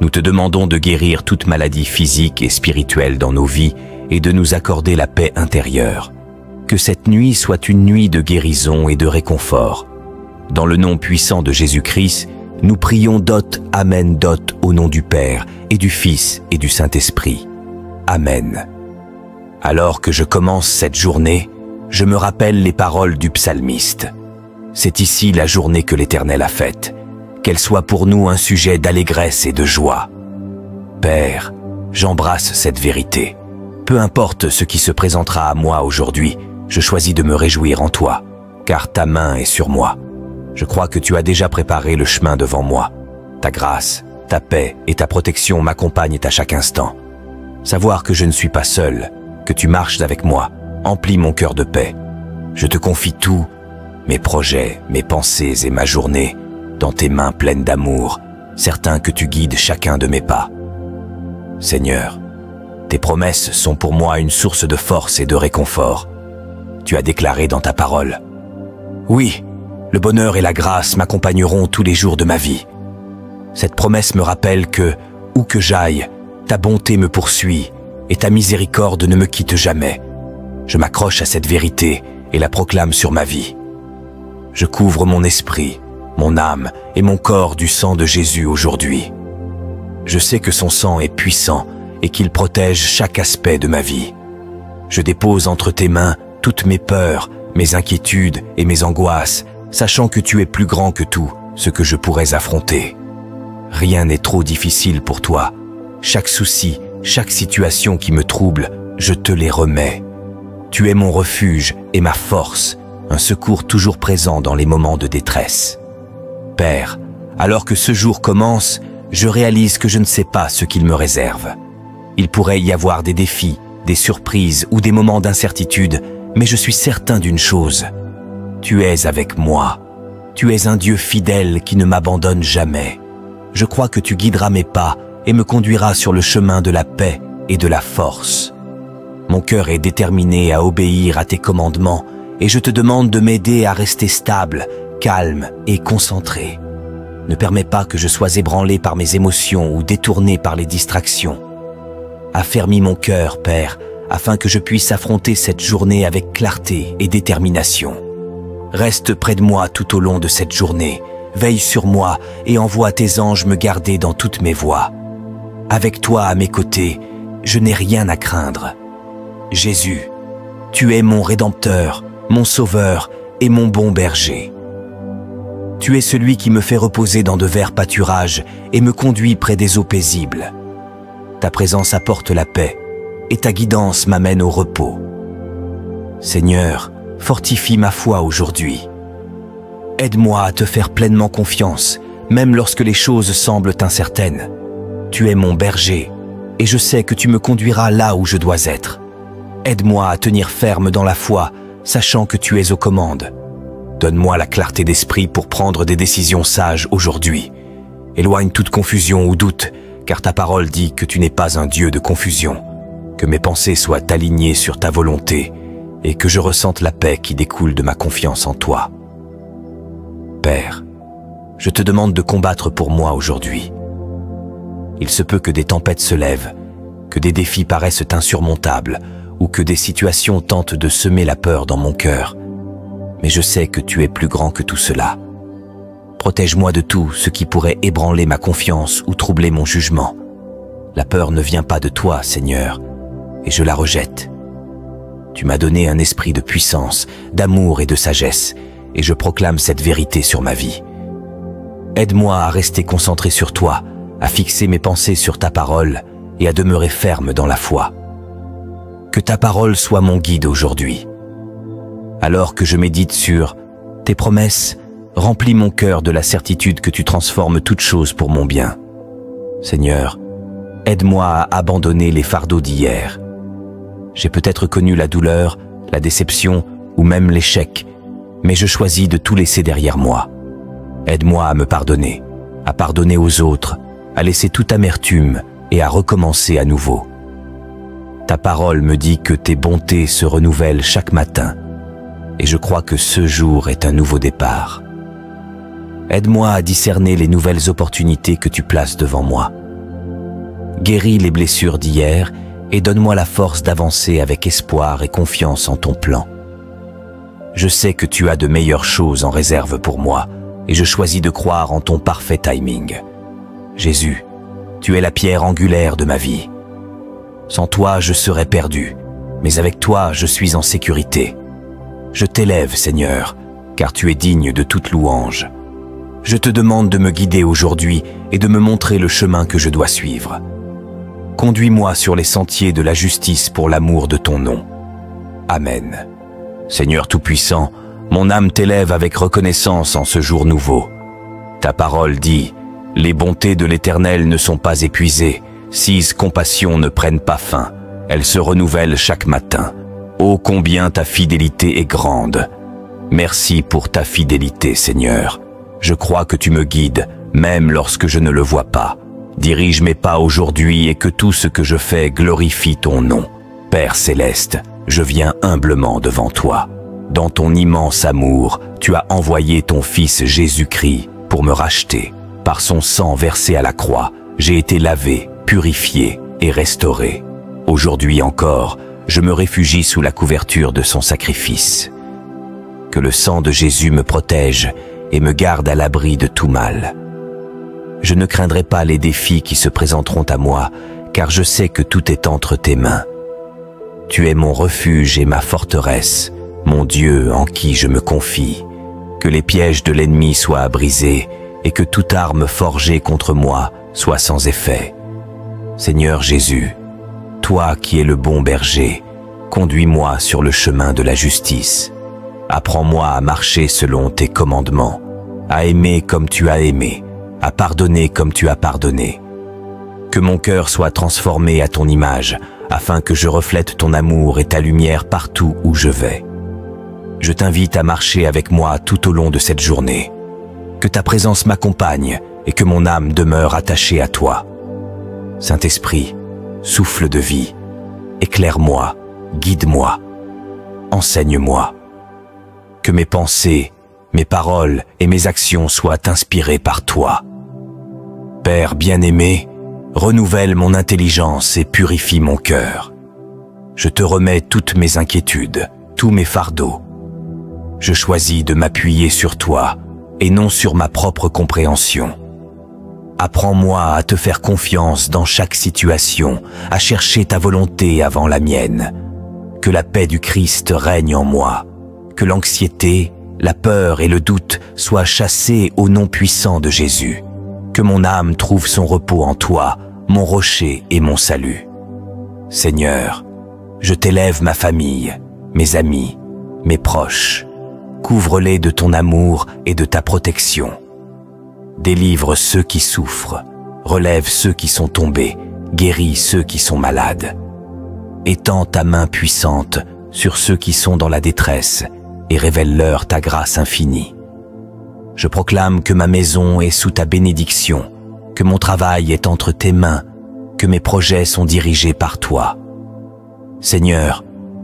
Nous te demandons de guérir toute maladie physique et spirituelle dans nos vies et de nous accorder la paix intérieure. Que cette nuit soit une nuit de guérison et de réconfort. Dans le nom puissant de Jésus-Christ, nous prions dot, Amen, dot, au nom du Père et du Fils et du Saint-Esprit. Amen. Alors que je commence cette journée, je me rappelle les paroles du psalmiste. C'est ici la journée que l'Éternel a faite. Qu'elle soit pour nous un sujet d'allégresse et de joie. Père, j'embrasse cette vérité. Peu importe ce qui se présentera à moi aujourd'hui, je choisis de me réjouir en toi, car ta main est sur moi. Je crois que tu as déjà préparé le chemin devant moi. Ta grâce, ta paix et ta protection m'accompagnent à chaque instant. Savoir que je ne suis pas seul, que tu marches avec moi, emplit mon cœur de paix. Je te confie tout, mes projets, mes pensées et ma journée, dans tes mains pleines d'amour, certain que tu guides chacun de mes pas. Seigneur, tes promesses sont pour moi une source de force et de réconfort. Tu as déclaré dans ta parole. Oui, le bonheur et la grâce m'accompagneront tous les jours de ma vie. Cette promesse me rappelle que, où que j'aille, ta bonté me poursuit et ta miséricorde ne me quitte jamais. Je m'accroche à cette vérité et la proclame sur ma vie. Je couvre mon esprit, mon âme et mon corps du sang de Jésus aujourd'hui. Je sais que son sang est puissant et qu'il protège chaque aspect de ma vie. Je dépose entre tes mains toutes mes peurs, mes inquiétudes et mes angoisses, sachant que tu es plus grand que tout ce que je pourrais affronter. Rien n'est trop difficile pour toi. Chaque souci, chaque situation qui me trouble, je te les remets. Tu es mon refuge et ma force, un secours toujours présent dans les moments de détresse. Père, alors que ce jour commence, je réalise que je ne sais pas ce qu'il me réserve. Il pourrait y avoir des défis, des surprises ou des moments d'incertitude, mais je suis certain d'une chose. Tu es avec moi. Tu es un Dieu fidèle qui ne m'abandonne jamais. Je crois que tu guideras mes pas et me conduiras sur le chemin de la paix et de la force. Mon cœur est déterminé à obéir à tes commandements et je te demande de m'aider à rester stable, calme et concentré. Ne permets pas que je sois ébranlé par mes émotions ou détourné par les distractions. Affermis mon cœur, Père, afin que je puisse affronter cette journée avec clarté et détermination. Reste près de moi tout au long de cette journée, veille sur moi et envoie tes anges me garder dans toutes mes voies. Avec toi à mes côtés, je n'ai rien à craindre. Jésus, tu es mon Rédempteur, mon Sauveur et mon bon berger. Tu es celui qui me fait reposer dans de verts pâturages et me conduit près des eaux paisibles. Ta présence apporte la paix et ta guidance m'amène au repos. Seigneur, fortifie ma foi aujourd'hui. Aide-moi à te faire pleinement confiance, même lorsque les choses semblent incertaines. Tu es mon berger et je sais que tu me conduiras là où je dois être. Aide-moi à tenir ferme dans la foi, sachant que tu es aux commandes. Donne-moi la clarté d'esprit pour prendre des décisions sages aujourd'hui. Éloigne toute confusion ou doute, car ta parole dit que tu n'es pas un Dieu de confusion. Que mes pensées soient alignées sur ta volonté et que je ressente la paix qui découle de ma confiance en toi. Père, je te demande de combattre pour moi aujourd'hui. Il se peut que des tempêtes se lèvent, que des défis paraissent insurmontables ou que des situations tentent de semer la peur dans mon cœur. Mais je sais que tu es plus grand que tout cela. Protège-moi de tout ce qui pourrait ébranler ma confiance ou troubler mon jugement. La peur ne vient pas de toi, Seigneur, et je la rejette. Tu m'as donné un esprit de puissance, d'amour et de sagesse, et je proclame cette vérité sur ma vie. Aide-moi à rester concentré sur toi, à fixer mes pensées sur ta parole et à demeurer ferme dans la foi. Que ta parole soit mon guide aujourd'hui. Alors que je médite sur tes promesses, remplis mon cœur de la certitude que tu transformes toutes choses pour mon bien. Seigneur, aide-moi à abandonner les fardeaux d'hier. J'ai peut-être connu la douleur, la déception ou même l'échec, mais je choisis de tout laisser derrière moi. Aide-moi à me pardonner, à pardonner aux autres, à laisser toute amertume et à recommencer à nouveau. Ta parole me dit que tes bontés se renouvellent chaque matin, et je crois que ce jour est un nouveau départ. Aide-moi à discerner les nouvelles opportunités que tu places devant moi. Guéris les blessures d'hier et donne-moi la force d'avancer avec espoir et confiance en ton plan. Je sais que tu as de meilleures choses en réserve pour moi et je choisis de croire en ton parfait timing. Jésus, tu es la pierre angulaire de ma vie. Sans toi, je serais perdu, mais avec toi, je suis en sécurité. Je t'élève, Seigneur, car tu es digne de toute louange. Je te demande de me guider aujourd'hui et de me montrer le chemin que je dois suivre. Conduis-moi sur les sentiers de la justice pour l'amour de ton nom. Amen. Seigneur Tout-Puissant, mon âme t'élève avec reconnaissance en ce jour nouveau. Ta parole dit, « Les bontés de l'Éternel ne sont pas épuisées, ses compassions ne prennent pas fin, elles se renouvellent chaque matin. Ô combien ta fidélité est grande. Merci pour ta fidélité, Seigneur. Je crois que tu me guides, même lorsque je ne le vois pas. Dirige mes pas aujourd'hui et que tout ce que je fais glorifie ton nom. Père céleste, je viens humblement devant toi. Dans ton immense amour, tu as envoyé ton Fils Jésus-Christ pour me racheter. Par son sang versé à la croix, j'ai été lavé, purifié et restauré. Aujourd'hui encore, je me réfugie sous la couverture de son sacrifice. Que le sang de Jésus me protège et me garde à l'abri de tout mal. Je ne craindrai pas les défis qui se présenteront à moi, car je sais que tout est entre tes mains. Tu es mon refuge et ma forteresse, mon Dieu en qui je me confie. Que les pièges de l'ennemi soient brisés et que toute arme forgée contre moi soit sans effet. Seigneur Jésus, toi qui es le bon berger, conduis-moi sur le chemin de la justice. Apprends-moi à marcher selon tes commandements, à aimer comme tu as aimé, à pardonner comme tu as pardonné. Que mon cœur soit transformé à ton image, afin que je reflète ton amour et ta lumière partout où je vais. Je t'invite à marcher avec moi tout au long de cette journée. Que ta présence m'accompagne et que mon âme demeure attachée à toi. Saint-Esprit, souffle de vie, éclaire-moi, guide-moi, enseigne-moi. Que mes pensées, mes paroles et mes actions soient inspirées par toi. Père bien-aimé, renouvelle mon intelligence et purifie mon cœur. Je te remets toutes mes inquiétudes, tous mes fardeaux. Je choisis de m'appuyer sur toi et non sur ma propre compréhension. Apprends-moi à te faire confiance dans chaque situation, à chercher ta volonté avant la mienne. Que la paix du Christ règne en moi, que l'anxiété, la peur et le doute soient chassés au nom puissant de Jésus. Que mon âme trouve son repos en toi, mon rocher et mon salut. Seigneur, je t'élève ma famille, mes amis, mes proches. Couvre-les de ton amour et de ta protection. Délivre ceux qui souffrent, relève ceux qui sont tombés, guéris ceux qui sont malades. Étends ta main puissante sur ceux qui sont dans la détresse et révèle-leur ta grâce infinie. Je proclame que ma maison est sous ta bénédiction, que mon travail est entre tes mains, que mes projets sont dirigés par toi. Seigneur,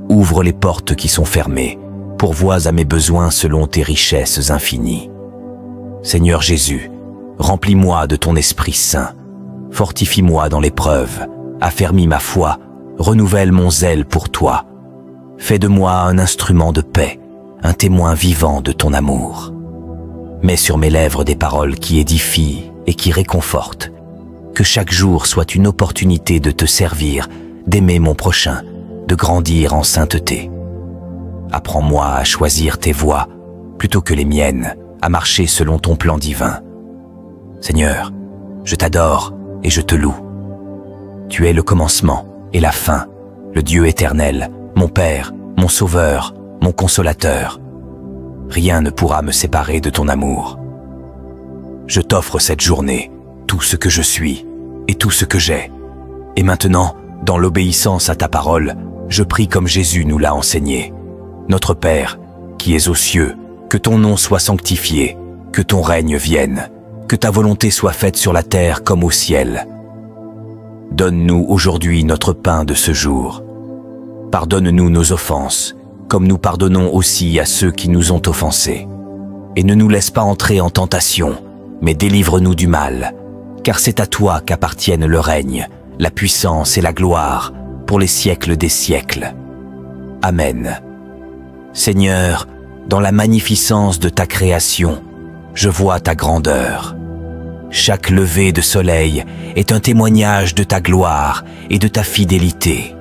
ouvre les portes qui sont fermées, pourvois à mes besoins selon tes richesses infinies. Seigneur Jésus, remplis-moi de ton Esprit Saint, fortifie-moi dans l'épreuve, affermis ma foi, renouvelle mon zèle pour toi. Fais de moi un instrument de paix, un témoin vivant de ton amour. Mets sur mes lèvres des paroles qui édifient et qui réconfortent. Que chaque jour soit une opportunité de te servir, d'aimer mon prochain, de grandir en sainteté. Apprends-moi à choisir tes voies plutôt que les miennes, à marcher selon ton plan divin. Seigneur, je t'adore et je te loue. Tu es le commencement et la fin, le Dieu éternel, mon Père, mon Sauveur, mon Consolateur. Rien ne pourra me séparer de ton amour. Je t'offre cette journée, tout ce que je suis et tout ce que j'ai. Et maintenant, dans l'obéissance à ta parole, je prie comme Jésus nous l'a enseigné. Notre Père, qui es aux cieux, que ton nom soit sanctifié, que ton règne vienne, que ta volonté soit faite sur la terre comme au ciel. Donne-nous aujourd'hui notre pain de ce jour. Pardonne-nous nos offenses, comme nous pardonnons aussi à ceux qui nous ont offensés. Et ne nous laisse pas entrer en tentation, mais délivre-nous du mal, car c'est à toi qu'appartiennent le règne, la puissance et la gloire, pour les siècles des siècles. Amen. Seigneur, dans la magnificence de ta création, je vois ta grandeur. Chaque lever de soleil est un témoignage de ta gloire et de ta fidélité.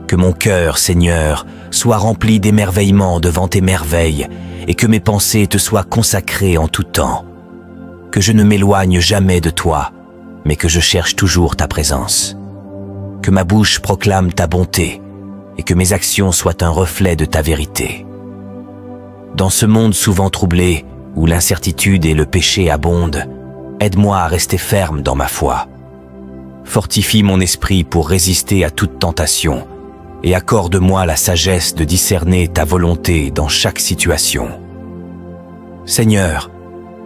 Que mon cœur, Seigneur, soit rempli d'émerveillement devant tes merveilles et que mes pensées te soient consacrées en tout temps. Que je ne m'éloigne jamais de toi, mais que je cherche toujours ta présence. Que ma bouche proclame ta bonté et que mes actions soient un reflet de ta vérité. Dans ce monde souvent troublé, où l'incertitude et le péché abondent, aide-moi à rester ferme dans ma foi. Fortifie mon esprit pour résister à toute tentation et accorde-moi la sagesse de discerner ta volonté dans chaque situation. Seigneur,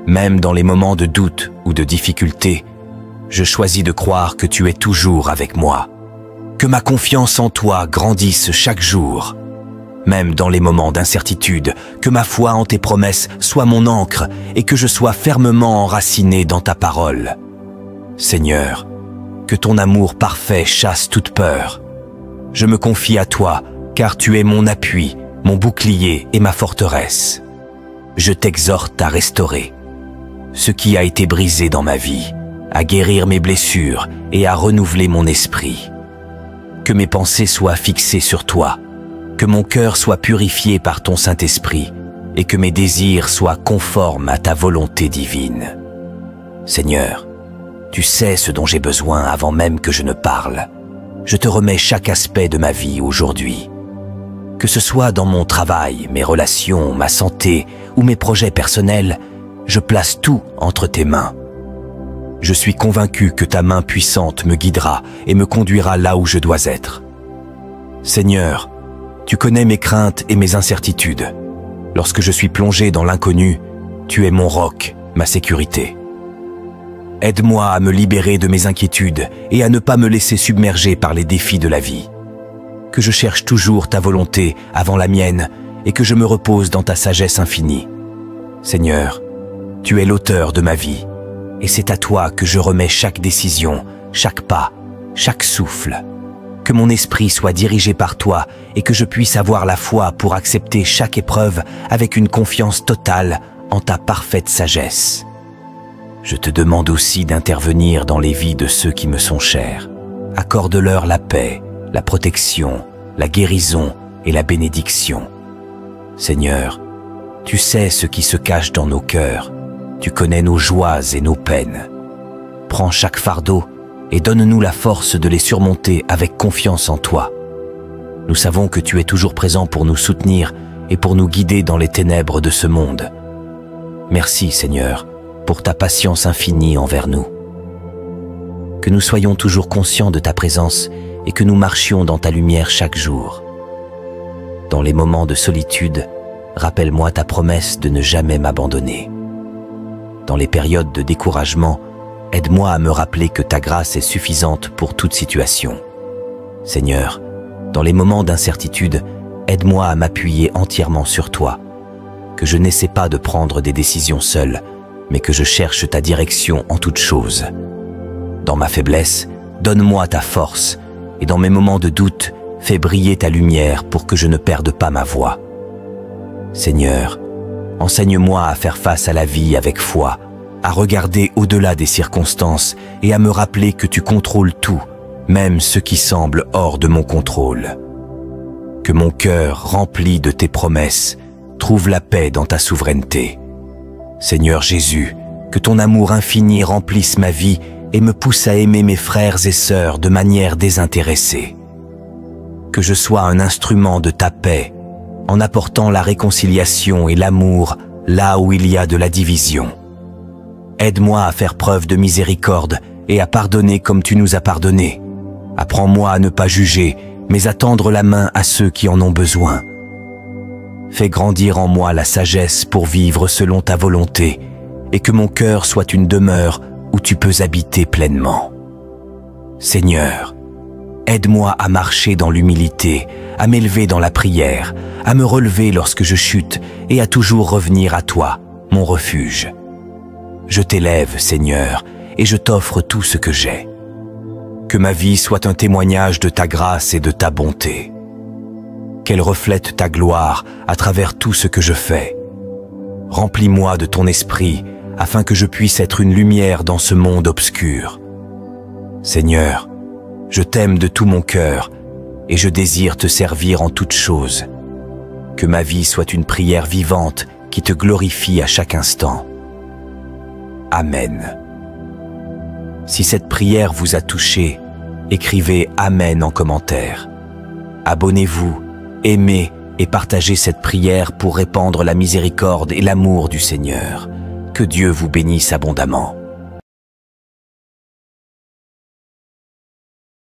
même dans les moments de doute ou de difficulté, je choisis de croire que tu es toujours avec moi. Que ma confiance en toi grandisse chaque jour. Même dans les moments d'incertitude, que ma foi en tes promesses soit mon ancre et que je sois fermement enraciné dans ta parole. Seigneur, que ton amour parfait chasse toute peur. Je me confie à toi, car tu es mon appui, mon bouclier et ma forteresse. Je t'exhorte à restaurer ce qui a été brisé dans ma vie, à guérir mes blessures et à renouveler mon esprit. Que mes pensées soient fixées sur toi, que mon cœur soit purifié par ton Saint-Esprit et que mes désirs soient conformes à ta volonté divine. Seigneur, tu sais ce dont j'ai besoin avant même que je ne parle. Je te remets chaque aspect de ma vie aujourd'hui. Que ce soit dans mon travail, mes relations, ma santé ou mes projets personnels, je place tout entre tes mains. Je suis convaincu que ta main puissante me guidera et me conduira là où je dois être. Seigneur, tu connais mes craintes et mes incertitudes. Lorsque je suis plongé dans l'inconnu, tu es mon roc, ma sécurité. Aide-moi à me libérer de mes inquiétudes et à ne pas me laisser submerger par les défis de la vie. Que je cherche toujours ta volonté avant la mienne et que je me repose dans ta sagesse infinie. Seigneur, tu es l'auteur de ma vie et c'est à toi que je remets chaque décision, chaque pas, chaque souffle. Que mon esprit soit dirigé par toi et que je puisse avoir la foi pour accepter chaque épreuve avec une confiance totale en ta parfaite sagesse. Je te demande aussi d'intervenir dans les vies de ceux qui me sont chers. Accorde-leur la paix, la protection, la guérison et la bénédiction. Seigneur, tu sais ce qui se cache dans nos cœurs. Tu connais nos joies et nos peines. Prends chaque fardeau et donne-nous la force de les surmonter avec confiance en toi. Nous savons que tu es toujours présent pour nous soutenir et pour nous guider dans les ténèbres de ce monde. Merci, Seigneur, pour ta patience infinie envers nous. Que nous soyons toujours conscients de ta présence et que nous marchions dans ta lumière chaque jour. Dans les moments de solitude, rappelle-moi ta promesse de ne jamais m'abandonner. Dans les périodes de découragement, aide-moi à me rappeler que ta grâce est suffisante pour toute situation. Seigneur, dans les moments d'incertitude, aide-moi à m'appuyer entièrement sur toi. Que je n'essaie pas de prendre des décisions seul, mais que je cherche ta direction en toutes choses. Dans ma faiblesse, donne-moi ta force, et dans mes moments de doute, fais briller ta lumière pour que je ne perde pas ma voie. Seigneur, enseigne-moi à faire face à la vie avec foi, à regarder au-delà des circonstances et à me rappeler que tu contrôles tout, même ce qui semble hors de mon contrôle. Que mon cœur, rempli de tes promesses, trouve la paix dans ta souveraineté. Seigneur Jésus, que ton amour infini remplisse ma vie et me pousse à aimer mes frères et sœurs de manière désintéressée. Que je sois un instrument de ta paix, en apportant la réconciliation et l'amour là où il y a de la division. Aide-moi à faire preuve de miséricorde et à pardonner comme tu nous as pardonné. Apprends-moi à ne pas juger, mais à tendre la main à ceux qui en ont besoin. Fais grandir en moi la sagesse pour vivre selon ta volonté et que mon cœur soit une demeure où tu peux habiter pleinement. Seigneur, aide-moi à marcher dans l'humilité, à m'élever dans la prière, à me relever lorsque je chute et à toujours revenir à toi, mon refuge. Je t'élève, Seigneur, et je t'offre tout ce que j'ai. Que ma vie soit un témoignage de ta grâce et de ta bonté. Qu'elle reflète ta gloire à travers tout ce que je fais. Remplis-moi de ton esprit afin que je puisse être une lumière dans ce monde obscur. Seigneur, je t'aime de tout mon cœur et je désire te servir en toutes choses. Que ma vie soit une prière vivante qui te glorifie à chaque instant. Amen. Si cette prière vous a touché, écrivez « Amen » en commentaire. Abonnez-vous, aimez et partagez cette prière pour répandre la miséricorde et l'amour du Seigneur. Que Dieu vous bénisse abondamment.